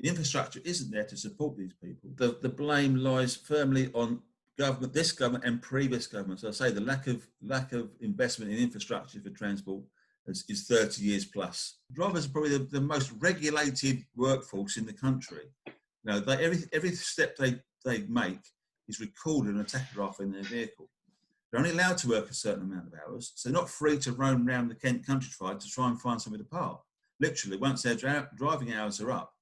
The infrastructure isn't there to support these people. The blame lies firmly on government, this government and previous governments. I say the lack of investment in infrastructure for transport is 30 years plus. Drivers are probably the most regulated workforce in the country. You know, every step they make is recorded on a tachograph in their vehicle. They're only allowed to work a certain amount of hours, so they're not free to roam around the Kent countryside to try and find somewhere to park. Literally, once their driving hours are up,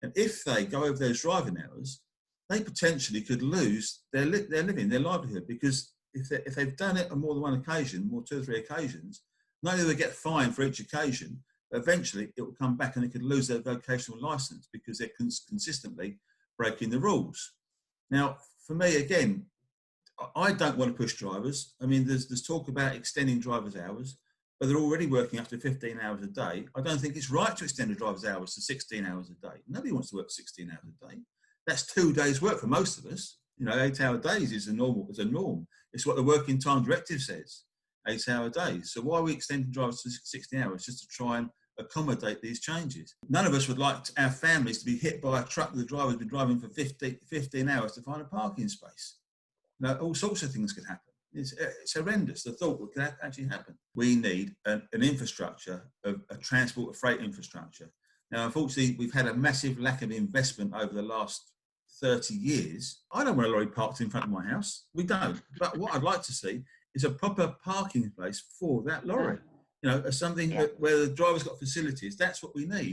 and if they go over those driving hours, they potentially could lose their living, their livelihood, because if they've done it on more than one occasion, more 2 or 3 occasions, not only do they get fined for each occasion, but eventually it will come back and they could lose their vocational licence because they're consistently breaking the rules. Now, for me, again, I don't want to push drivers. I mean, there's talk about extending drivers' hours, but they're already working up to 15 hours a day. I don't think it's right to extend a driver's hours to 16 hours a day. Nobody wants to work 16 hours a day. That's 2 days' work for most of us. You know, 8-hour days is a norm. It's what the working time directive says, 8-hour days. So why are we extending drivers to 16 hours? Just to try and accommodate these changes. None of us would like our families to be hit by a truck that the driver's been driving for 15 hours to find a parking space. Now, all sorts of things could happen. It's horrendous, the thought that could actually happen. We need an infrastructure, a transport, a freight infrastructure. Now, unfortunately, we've had a massive lack of investment over the last 30 years. I don't want a lorry parked in front of my house. We don't. But what I'd like to see is a proper parking place for that lorry. You know, something where the driver's got facilities. That's what we need.